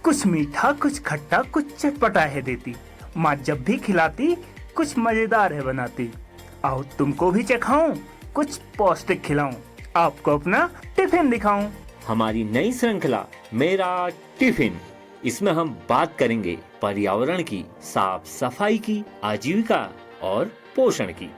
कुछ मीठा, कुछ खट्टा, कुछ चटपटा है देती। माँ जब भी खिलाती कुछ मजेदार है बनाती। आओ तुमको भी चखाऊं, कुछ पौष्टिक खिलाऊं, आपको अपना टिफिन दिखाऊं। हमारी नई श्रृंखला मेरा टिफिन, इसमें हम बात करेंगे पर्यावरण की, साफ सफाई की, आजीविका और पोषण की।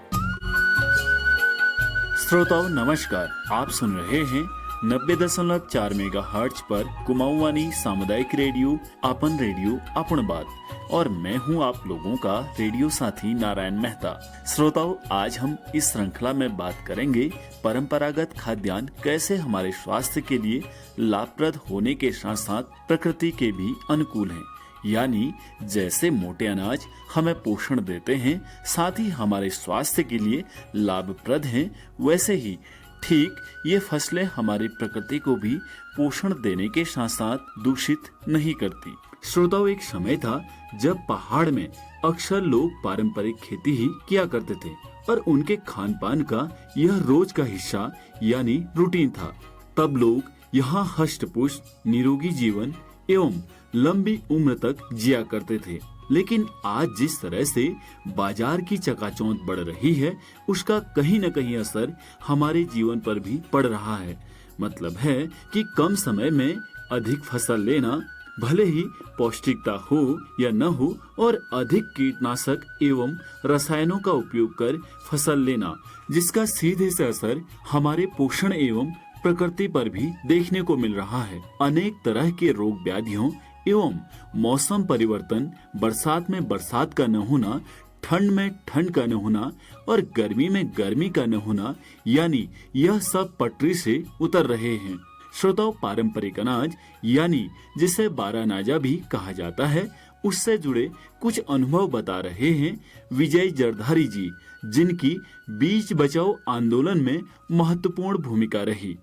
श्रोताओं नमस्कार, आप सुन रहे हैं 90.4 मेगाहर्ट्ज पर कुमाऊवानी सामुदायिक रेडियो अपन बात, और मैं हूं आप लोगों का रेडियो साथी नारायण मेहता। श्रोताओं, आज हम इस श्रृंखला में बात करेंगे परंपरागत खाद्यान्न कैसे हमारे स्वास्थ्य के लिए लाभप्रद होने के साथ साथ प्रकृति के भी अनुकूल हैं। यानी जैसे मोटे अनाज हमें पोषण देते हैं, साथ ही हमारे स्वास्थ्य के लिए लाभप्रद हैं, वैसे ही ठीक ये फसलें हमारी प्रकृति को भी पोषण देने के साथ साथ दूषित नहीं करती। श्रोताओं, एक समय था जब पहाड़ में अक्सर लोग पारंपरिक खेती ही किया करते थे और उनके खान पान का यह रोज का हिस्सा यानी रूटीन था। तब लोग यहाँ हष्ट पुष्ट, निरोगी जीवन एवं लंबी उम्र तक जिया करते थे। लेकिन आज जिस तरह से बाजार की चकाचौंध बढ़ रही है, उसका कहीं न कहीं असर हमारे जीवन पर भी पड़ रहा है। मतलब है कि कम समय में अधिक फसल लेना, भले ही पौष्टिकता हो या न हो, और अधिक कीटनाशक एवं रसायनों का उपयोग कर फसल लेना, जिसका सीधे से असर हमारे पोषण एवं प्रकृति पर भी देखने को मिल रहा है। अनेक तरह के रोग व्याधियों एवं मौसम परिवर्तन, बरसात में बरसात का न होना, ठंड में ठंड का न होना और गर्मी में गर्मी का न होना, यानी यह सब पटरी से उतर रहे हैं। श्रोताओं, पारंपरिक अनाज यानी जिसे बारानाजा भी कहा जाता है, उससे जुड़े कुछ अनुभव बता रहे हैं विजय जरधारी जी, जिनकी बीज बचाओ आंदोलन में महत्वपूर्ण भूमिका रही।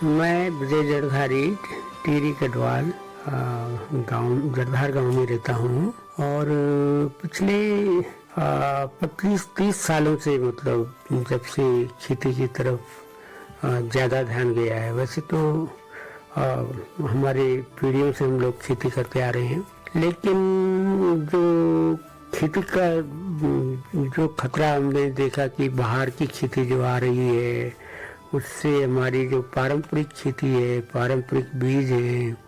मैं विजय जरधारी टिहरी गढ़वाल गांव जरधार गांव में रहता हूँ और पिछले 25-30 सालों से, मतलब जब से खेती की तरफ ज़्यादा ध्यान गया है। वैसे तो हमारे पीढ़ियों से हम लोग खेती करते आ रहे हैं, लेकिन जो खेती का जो खतरा हमने देखा कि बाहर की खेती जो आ रही है, उससे हमारी जो पारंपरिक खेती है, पारंपरिक बीज है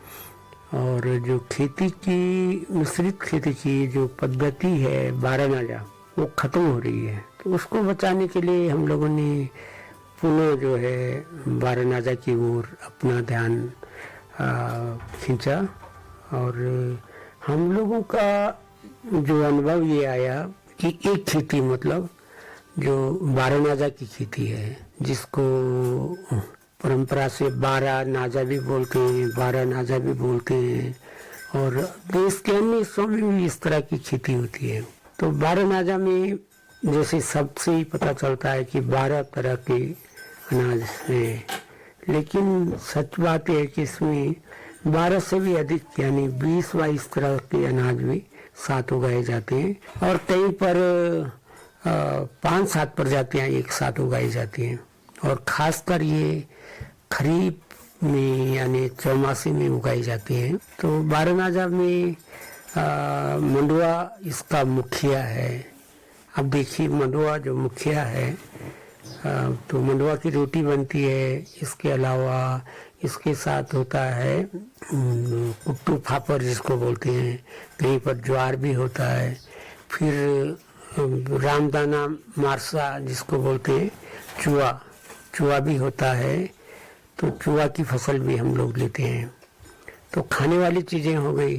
और जो खेती की मिश्रित खेती की जो पद्धति है बारानाजा, वो खत्म हो रही है। तो उसको बचाने के लिए हम लोगों ने पुनः जो है बारानाजा की ओर अपना ध्यान खींचा और हम लोगों का जो अनुभव ये आया कि एक खेती, मतलब जो बारानाजा की खेती है, जिसको परंपरा से बारानाजा भी बोलते हैं, बारानाजा भी बोलते हैं, और देश के अन्य हिस्सों में भी इस तरह की खेती होती है। तो बारानाजा में जैसे सबसे ही पता चलता है कि 12 तरह के अनाज हैं, लेकिन सच बात है कि इसमें 12 से भी अधिक यानी 20-22 तरह के अनाज भी साथ उगाए जाते हैं और कहीं पर 5-7 प्रजातियां एक साथ उगाई जाती हैं। और खासकर ये खरीफ में यानी चौमासी में उगाई जाती हैं। तो बारानाजा में मंडुआ इसका मुखिया है। अब देखिए, मंडुआ जो मुखिया है, तो मंडुआ की रोटी बनती है। इसके अलावा इसके साथ होता है कुट्टू फाफर जिसको बोलते हैं, कहीं पर ज्वार भी होता है, फिर रामदाना मारसा जिसको बोलते हैं, चुआ भी होता है। तो चुआ की फसल भी हम लोग लेते हैं। तो खाने वाली चीज़ें हो गई।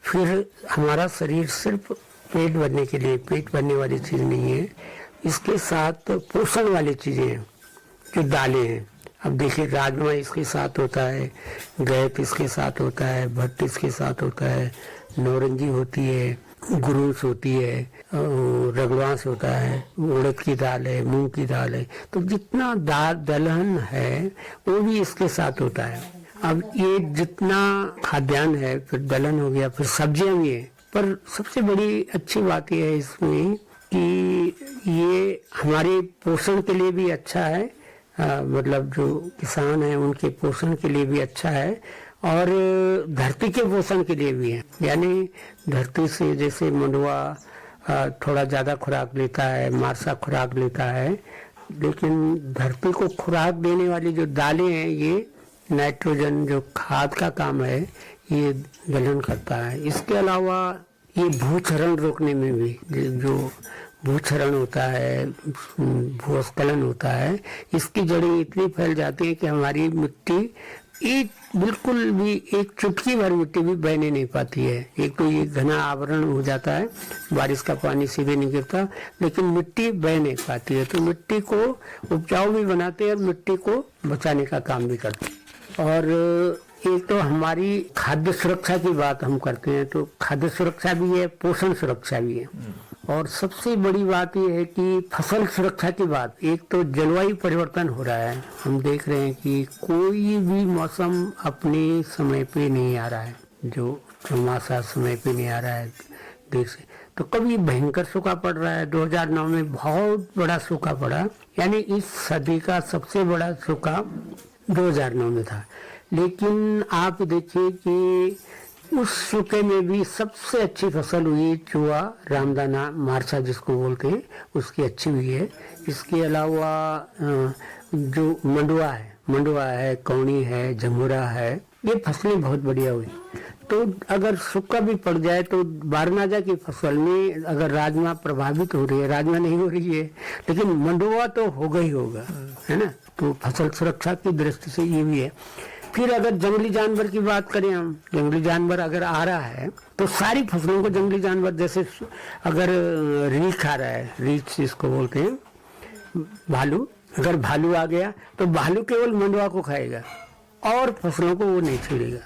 फिर हमारा शरीर सिर्फ पेट भरने के लिए, पेट भरने वाली चीज़ नहीं है, इसके साथ पोषण वाली चीज़ें हैं, जो दालें हैं। अब देखिए, राजमा इसके साथ होता है, गैत इसके साथ होता है, भट्ट इसके साथ होता है, नौरंगी होती है, गुरूस होती है, रगवांस होता है, उड़द की दाल है, मूंग की दाल है। तो जितना दलहन है वो भी इसके साथ होता है। अब ये जितना खाद्यान्न है, फिर दलहन हो गया, फिर सब्जियां भी है। पर सबसे बड़ी अच्छी बात यह है इसमें कि ये हमारे पोषण के लिए भी अच्छा है, मतलब जो किसान है उनके पोषण के लिए भी अच्छा है, और धरती के पोषण के लिए भी है। यानी धरती से जैसे मंडुआ थोड़ा ज़्यादा खुराक लेता है, मारसा खुराक लेता है, लेकिन धरती को खुराक देने वाली जो दालें हैं ये नाइट्रोजन जो खाद का काम है ये दलहन करता है। इसके अलावा ये भूक्षरण रोकने में भी, जो भूक्षरण होता है, भूस्खलन होता है, इसकी जड़ें इतनी फैल जाती है कि हमारी मिट्टी बिल्कुल भी एक चुटकी भर मिट्टी भी बहने नहीं पाती है। एक तो ये घना आवरण हो जाता है, बारिश का पानी सीधे नहीं गिरता, लेकिन मिट्टी बह नहीं पाती है। तो मिट्टी को उपजाऊ भी बनाते हैं और मिट्टी को बचाने का काम भी करते हैं। और एक तो हमारी खाद्य सुरक्षा की बात हम करते हैं, तो खाद्य सुरक्षा भी है, पोषण सुरक्षा भी है। और सबसे बड़ी बात यह है कि फसल सुरक्षा की बात, एक तो जलवायु परिवर्तन हो रहा है, हम देख रहे हैं कि कोई भी मौसम अपने समय पे नहीं आ रहा है, जो चौमासा समय पे नहीं आ रहा है देश से। तो कभी भयंकर सूखा पड़ रहा है, 2009 में बहुत बड़ा सूखा पड़ा, यानी इस सदी का सबसे बड़ा सूखा 2009 में था। लेकिन आप देखिए कि उस सूखे में भी सबसे अच्छी फसल हुई चूहा, रामदाना, मारसा जिसको बोलते हैं, उसकी अच्छी हुई है। इसके अलावा जो मंडुआ है, कौनी है, जमुरा है, ये फसलें बहुत बढ़िया हुई। तो अगर सूखा भी पड़ जाए तो बारनाजा की फसल में अगर राजमा प्रभावित हो रही है, राजमा नहीं हो रही है, लेकिन मंडुआ तो होगा ही होगा, है ना। तो फसल सुरक्षा की दृष्टि से ये भी है। फिर अगर जंगली जानवर की बात करें हम, जंगली जानवर अगर आ रहा है तो सारी फसलों को जंगली जानवर, जैसे अगर रीछ आ रहा है, रीछ जिसको बोलते हैं भालू, अगर भालू आ गया तो भालू केवल मंडुआ को खाएगा और फसलों को वो नहीं छेड़ेगा,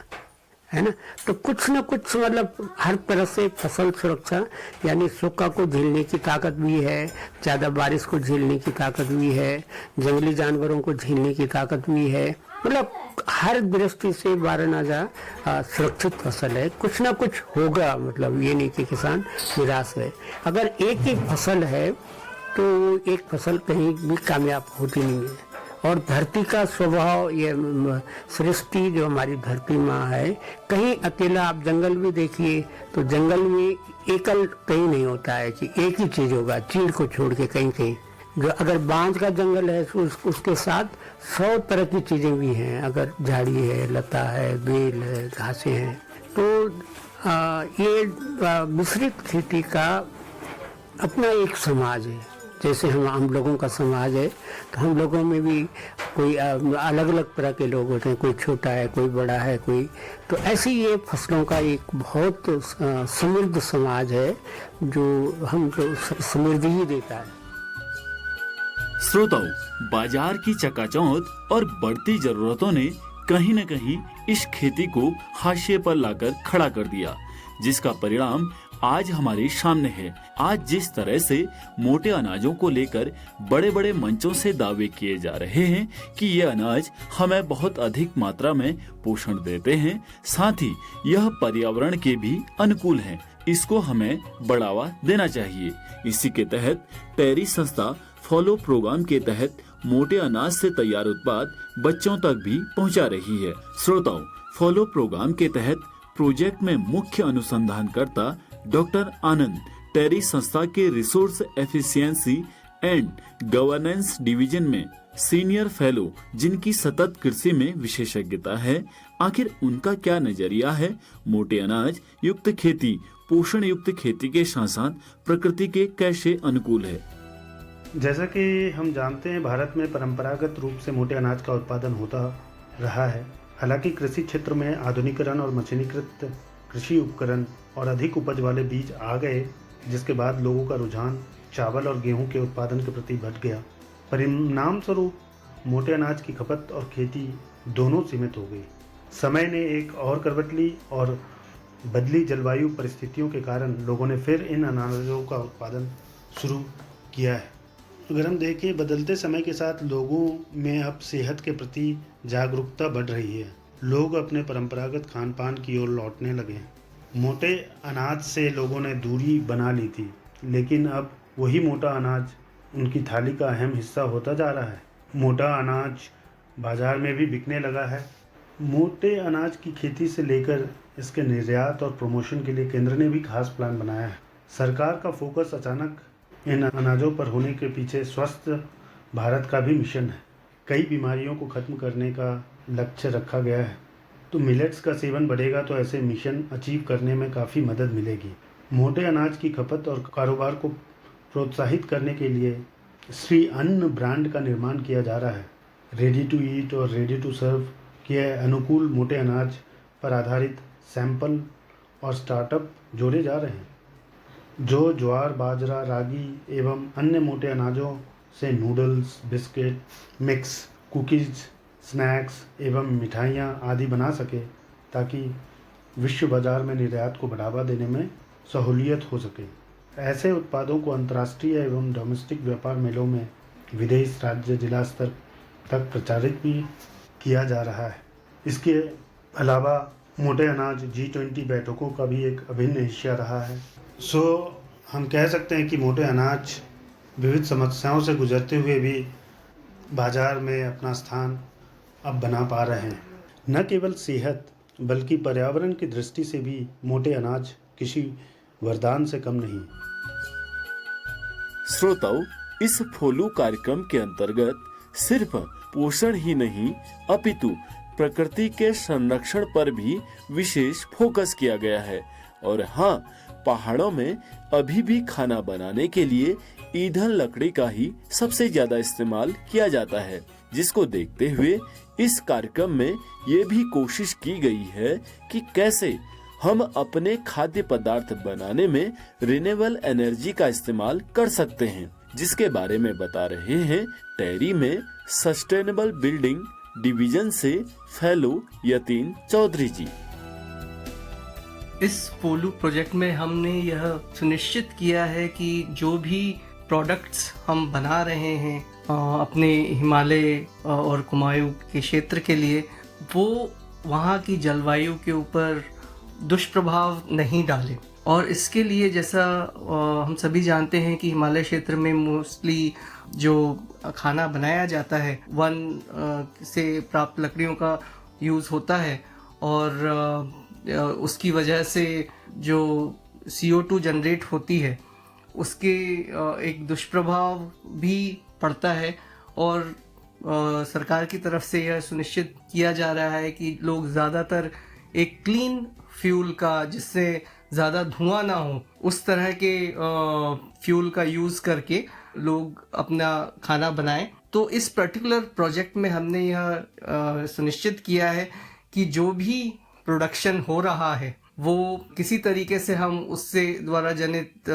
है ना। तो कुछ न कुछ मतलब हर तरह से फसल सुरक्षा, यानी सूखा को झेलने की ताकत भी है, ज़्यादा बारिश को झेलने की ताकत भी है, जंगली जानवरों को झेलने की ताकत भी है। मतलब हर दृष्टि से बारनाजा सुरक्षित फसल है। कुछ ना कुछ होगा, मतलब ये नहीं कि किसान निराश है। अगर एक ही फसल है तो एक फसल कहीं भी कामयाब होती नहीं है। और धरती का स्वभाव, ये सृष्टि जो हमारी धरती माँ है, कहीं अकेला, आप जंगल भी देखिए तो जंगल में एकल कहीं नहीं होता है कि एक ही चीज होगा, चीड़ को छोड़ के कहीं कहीं। जो अगर बांझ का जंगल है उसके साथ 100 तरह की चीजें भी हैं, अगर झाड़ी है, लता है, बेल है, घासें हैं। तो ये मिश्रित खेती का अपना एक समाज है। जैसे हम लोगों का समाज है, तो हम लोगों में भी कोई अलग अलग तरह के लोग होते हैं, कोई छोटा है, कोई बड़ा है, कोई। तो ऐसे ये फसलों का एक बहुत समृद्ध समाज है जो हमको समृद्धि ही देता है। श्रोताओं, बाजार की चकाचौंध और बढ़ती जरूरतों ने कहीं न कहीं इस खेती को हाशिए पर लाकर खड़ा कर दिया, जिसका परिणाम आज हमारे सामने है। आज जिस तरह से मोटे अनाजों को लेकर बड़े बड़े मंचों से दावे किए जा रहे हैं कि ये अनाज हमें बहुत अधिक मात्रा में पोषण देते हैं, साथ ही यह पर्यावरण के भी अनुकूल हैं, इसको हमें बढ़ावा देना चाहिए। इसी के तहत टेरी संस्था फॉलो प्रोग्राम के तहत मोटे अनाज से तैयार उत्पाद बच्चों तक भी पहुंचा रही है। श्रोताओं, फॉलो प्रोग्राम के तहत प्रोजेक्ट में मुख्य अनुसंधानकर्ता डॉक्टर आनंद टेरी संस्था के resource efficiency and governance division में सीनियर फेलो, जिनकी सतत कृषि में विशेषज्ञता है। आखिर उनका क्या नजरिया है मोटे अनाज युक्त खेती पोषण युक्त खेती के साथ साथ प्रकृति के कैसे अनुकूल है? जैसा कि हम जानते हैं, भारत में परंपरागत रूप से मोटे अनाज का उत्पादन होता रहा है। हालांकि कृषि क्षेत्र में आधुनिकीकरण और मशीनीकृत कृषि उपकरण और अधिक उपज वाले बीज आ गए, जिसके बाद लोगों का रुझान चावल और गेहूं के उत्पादन के प्रति बढ़ गया। परिणाम स्वरूप मोटे अनाज की खपत और खेती दोनों सीमित हो गई। समय ने एक और करवट ली और बदली जलवायु परिस्थितियों के कारण लोगों ने फिर इन अनाजों का उत्पादन शुरू किया है। अगर हम देखें, बदलते समय के साथ लोगों में अब सेहत के प्रति जागरूकता बढ़ रही है। लोग अपने परंपरागत खान पान की ओर लौटने लगे हैं। मोटे अनाज से लोगों ने दूरी बना ली थी, लेकिन अब वही मोटा अनाज उनकी थाली का अहम हिस्सा होता जा रहा है। मोटा अनाज बाजार में भी बिकने लगा है मोटे अनाज की खेती से लेकर इसके निर्यात और प्रमोशन के लिए केंद्र ने भी खास प्लान बनाया है। सरकार का फोकस अचानक इन अनाजों पर होने के पीछे स्वस्थ भारत का भी मिशन है। कई बीमारियों को खत्म करने का लक्ष्य रखा गया है, तो मिलेट्स का सेवन बढ़ेगा तो ऐसे मिशन अचीव करने में काफ़ी मदद मिलेगी। मोटे अनाज की खपत और कारोबार को प्रोत्साहित करने के लिए श्री अन्न ब्रांड का निर्माण किया जा रहा है। रेडी टू ईट और रेडी टू सर्व के अनुकूल मोटे अनाज पर आधारित सैंपल और स्टार्टअप जोड़े जा रहे हैं, जो ज्वार, बाजरा, रागी एवं अन्य मोटे अनाजों से noodles, biscuit, mix, cookies, snacks एवं मिठाइयाँ आदि बना सके, ताकि विश्व बाजार में निर्यात को बढ़ावा देने में सहूलियत हो सके। ऐसे उत्पादों को अंतर्राष्ट्रीय एवं डोमेस्टिक व्यापार मेलों में विदेश, राज्य, जिला स्तर तक प्रचारित भी किया जा रहा है। इसके अलावा मोटे अनाज G20 बैठकों का भी एक अभिन्न हिस्सा रहा है। हम कह सकते हैं कि मोटे अनाज विविध समस्याओं से गुजरते हुए भी बाजार में अपना स्थान अब बना पा रहे हैं। न केवल सेहत बल्कि पर्यावरण की दृष्टि से भी मोटे अनाज किसी वरदान से कम नहीं। श्रोताओं, इस फोलू कार्यक्रम के अंतर्गत सिर्फ पोषण ही नहीं अपितु प्रकृति के संरक्षण पर भी विशेष फोकस किया गया है। और हाँ, पहाड़ों में अभी भी खाना बनाने के लिए ईंधन लकड़ी का ही सबसे ज्यादा इस्तेमाल किया जाता है, जिसको देखते हुए इस कार्यक्रम में ये भी कोशिश की गई है कि कैसे हम अपने खाद्य पदार्थ बनाने में रिन्यूएबल एनर्जी का इस्तेमाल कर सकते हैं, जिसके बारे में बता रहे हैं टेहरी में सस्टेनेबल बिल्डिंग डिवीजन से फेलो यतीन चौधरी जी। इस पोलू प्रोजेक्ट में हमने यह सुनिश्चित किया है कि जो भी प्रोडक्ट्स हम बना रहे हैं अपने हिमालय और कुमाऊं के क्षेत्र के लिए, वो वहाँ की जलवायु के ऊपर दुष्प्रभाव नहीं डाले। और इसके लिए जैसा हम सभी जानते हैं कि हिमालय क्षेत्र में मोस्टली जो खाना बनाया जाता है वन से प्राप्त लकड़ियों का यूज़ होता है, और उसकी वजह से जो CO2 जनरेट होती है उसके एक दुष्प्रभाव भी पड़ता है। और सरकार की तरफ से यह सुनिश्चित किया जा रहा है कि लोग ज़्यादातर एक क्लीन फ्यूल का, जिससे ज़्यादा धुआं ना हो, उस तरह के फ्यूल का यूज़ करके लोग अपना खाना बनाएं। तो इस पर्टिकुलर प्रोजेक्ट में हमने यह सुनिश्चित किया है कि जो भी प्रोडक्शन हो रहा है वो किसी तरीके से हम उससे द्वारा जनित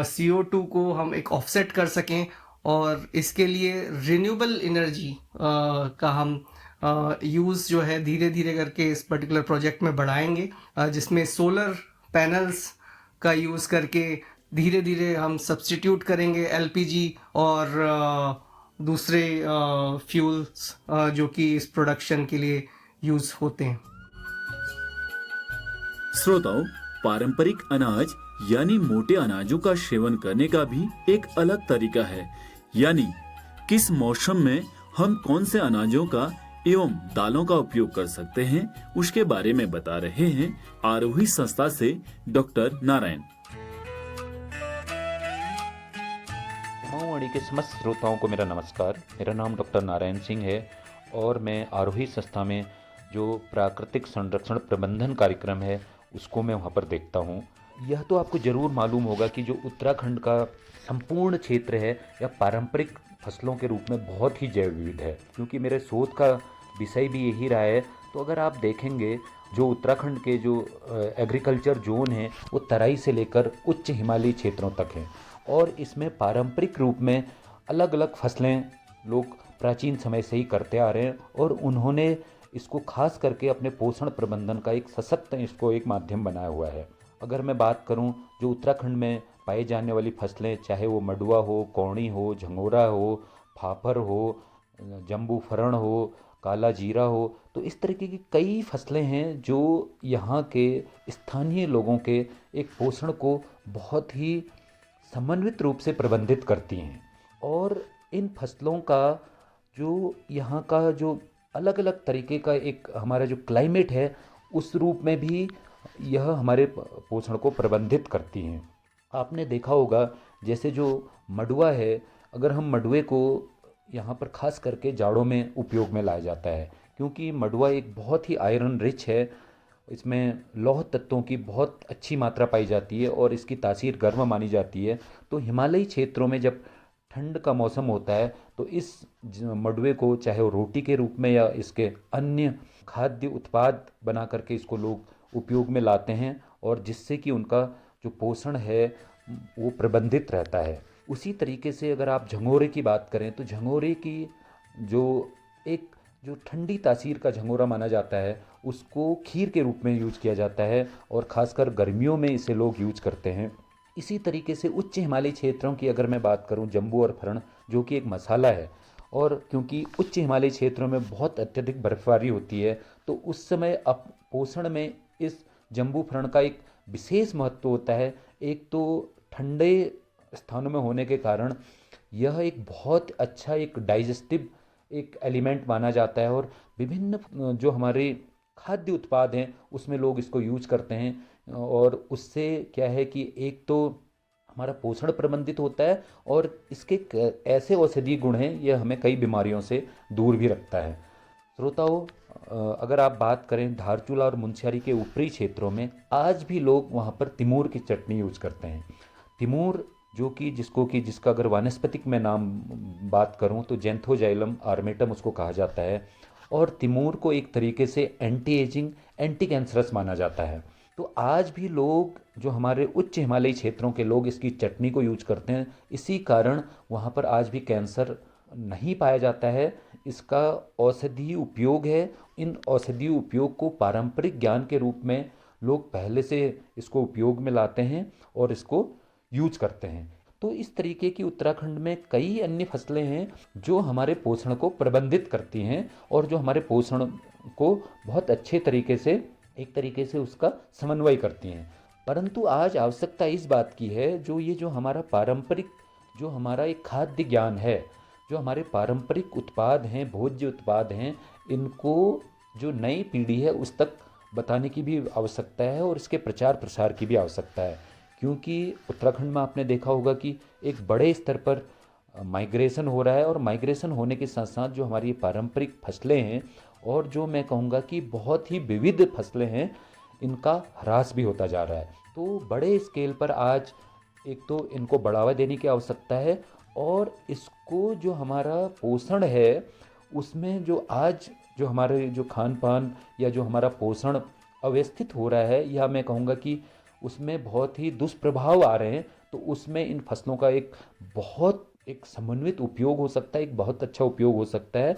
CO2 को हम एक ऑफसेट कर सकें, और इसके लिए रिन्यूएबल एनर्जी का हम यूज़ जो है धीरे धीरे करके इस पर्टिकुलर प्रोजेक्ट में बढ़ाएंगे, जिसमें सोलर पैनल्स का यूज़ करके धीरे धीरे हम सब्स्टिट्यूट करेंगे LPG और दूसरे फ्यूल्स जो कि इस प्रोडक्शन के लिए यूज़ होते हैं। श्रोताओं, पारंपरिक अनाज यानी मोटे अनाजों का सेवन करने का भी एक अलग तरीका है, यानी किस मौसम में हम कौन से अनाजों का एवं दालों का उपयोग कर सकते हैं, उसके बारे में बता रहे हैं आरोही संस्था से डॉक्टर नारायण। कुमाऊं के समस्त श्रोताओं को मेरा नमस्कार। मेरा नाम डॉक्टर नारायण सिंह है और मैं आरोही संस्था में जो प्राकृतिक संरक्षण प्रबंधन कार्यक्रम है उसको मैं वहाँ पर देखता हूँ। यह तो आपको ज़रूर मालूम होगा कि जो उत्तराखंड का संपूर्ण क्षेत्र है यह पारंपरिक फसलों के रूप में बहुत ही जैव विविध है, क्योंकि मेरे शोध का विषय भी यही रहा है। तो अगर आप देखेंगे जो उत्तराखंड के जो एग्रीकल्चर जोन है वो तराई से लेकर उच्च हिमालयी क्षेत्रों तक हैं, और इसमें पारंपरिक रूप में अलग अलग फसलें लोग प्राचीन समय से ही करते आ रहे हैं, और उन्होंने इसको खास करके अपने पोषण प्रबंधन का एक सशक्त इसको एक माध्यम बनाया हुआ है। अगर मैं बात करूं जो उत्तराखंड में पाई जाने वाली फसलें, चाहे वो मडुआ हो, कौड़ी हो, झंगोरा हो, फाफर हो, जम्बू फरण हो, काला जीरा हो, तो इस तरीके की कई फसलें हैं जो यहाँ के स्थानीय लोगों के एक पोषण को बहुत ही समन्वित रूप से प्रबंधित करती हैं। और इन फसलों का जो यहाँ का जो अलग अलग तरीके का एक हमारा जो क्लाइमेट है उस रूप में भी यह हमारे पोषण को प्रबंधित करती हैं। आपने देखा होगा जैसे जो मडुआ है, अगर हम मडुए को यहाँ पर खास करके जाड़ों में उपयोग में लाया जाता है, क्योंकि मडुआ एक बहुत ही आयरन रिच है, इसमें लौह तत्वों की बहुत अच्छी मात्रा पाई जाती है और इसकी तासीर गर्म मानी जाती है। तो हिमालयी क्षेत्रों में जब ठंड का मौसम होता है तो इस मडुए को चाहे वो रोटी के रूप में या इसके अन्य खाद्य उत्पाद बना करके इसको लोग उपयोग में लाते हैं, और जिससे कि उनका जो पोषण है वो प्रबंधित रहता है। उसी तरीके से अगर आप झंगोरे की बात करें तो झंगोरे की जो ठंडी तासीर का झंगोरा माना जाता है उसको खीर के रूप में यूज किया जाता है और ख़ासकर गर्मियों में इसे लोग यूज करते हैं। इसी तरीके से उच्च हिमालयी क्षेत्रों की अगर मैं बात करूं, जम्बू और फरण जो कि एक मसाला है, और क्योंकि उच्च हिमालयी क्षेत्रों में बहुत अत्यधिक बर्फबारी होती है तो उस समय अब पोषण में इस जम्बू फरण का एक विशेष महत्व होता है। एक तो ठंडे स्थानों में होने के कारण यह एक बहुत अच्छा एक डाइजेस्टिव एक एलिमेंट माना जाता है और विभिन्न जो हमारे खाद्य उत्पाद हैं उसमें लोग इसको यूज करते हैं, और उससे क्या है कि एक तो हमारा पोषण प्रबंधित होता है और इसके ऐसे औषधीय गुण हैं, यह हमें कई बीमारियों से दूर भी रखता है। श्रोताओं, अगर आप बात करें धारचूला और मुंशियारी के ऊपरी क्षेत्रों में, आज भी लोग वहाँ पर तिमूर की चटनी यूज करते हैं। तिमूर जो कि जिसका अगर वानस्पतिक में नाम बात करूं तो जेंथोजाइलम आर्मेटम उसको कहा जाता है, और तिमूर को एक तरीके से एंटी एजिंग एंटी कैंसरस माना जाता है। तो आज भी लोग जो हमारे उच्च हिमालयी क्षेत्रों के लोग इसकी चटनी को यूज करते हैं, इसी कारण वहाँ पर आज भी कैंसर नहीं पाया जाता है। इसका औषधीय उपयोग है। इन औषधीय उपयोग को पारंपरिक ज्ञान के रूप में लोग पहले से इसको उपयोग में लाते हैं और इसको यूज करते हैं। तो इस तरीके की उत्तराखंड में कई अन्य फसलें हैं जो हमारे पोषण को प्रबंधित करती हैं और जो हमारे पोषण को बहुत अच्छे तरीके से एक तरीके से उसका समन्वय करती हैं। परंतु आज आवश्यकता इस बात की है, जो हमारा पारंपरिक जो हमारा एक खाद्य ज्ञान है, जो हमारे पारंपरिक उत्पाद हैं, भोज्य उत्पाद हैं, इनको जो नई पीढ़ी है उस तक बताने की भी आवश्यकता है और इसके प्रचार प्रसार की भी आवश्यकता है। क्योंकि उत्तराखंड में आपने देखा होगा कि एक बड़े स्तर पर माइग्रेशन हो रहा है, और माइग्रेशन होने के साथ साथ जो हमारी पारंपरिक फसलें हैं और जो मैं कहूँगा कि बहुत ही विविध फसलें हैं, इनका ह्रास भी होता जा रहा है। तो बड़े स्केल पर आज एक तो इनको बढ़ावा देने की आवश्यकता है, और इसको जो हमारा पोषण है उसमें जो आज जो हमारे जो खान पान या जो हमारा पोषण अव्यवस्थित हो रहा है, या मैं कहूँगा कि उसमें बहुत ही दुष्प्रभाव आ रहे हैं, तो उसमें इन फसलों का एक बहुत एक समन्वित उपयोग हो सकता है, एक बहुत अच्छा उपयोग हो सकता है।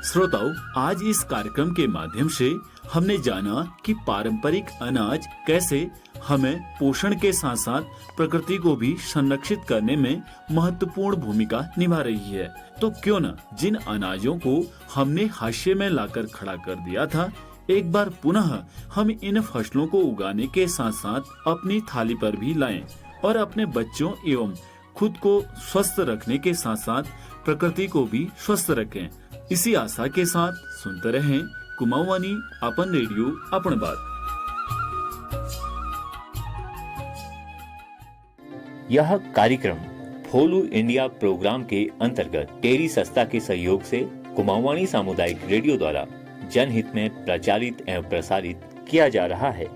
श्रोताओं, आज इस कार्यक्रम के माध्यम से हमने जाना कि पारंपरिक अनाज कैसे हमें पोषण के साथ साथ प्रकृति को भी संरक्षित करने में महत्वपूर्ण भूमिका निभा रही है। तो क्यों न जिन अनाजों को हमने हाशिए में लाकर खड़ा कर दिया था, एक बार पुनः हम इन फसलों को उगाने के साथ साथ अपनी थाली पर भी लाएं और अपने बच्चों एवं खुद को स्वस्थ रखने के साथ साथ प्रकृति को भी स्वस्थ रखें। इसी आशा के साथ सुनते रहें कुमाऊवानी अपन रेडियो अपन बात। यह कार्यक्रम फोलू इंडिया प्रोग्राम के अंतर्गत टेरी संस्था के सहयोग से कुमाऊवानी सामुदायिक रेडियो द्वारा जनहित में प्रचारित एवं प्रसारित किया जा रहा है।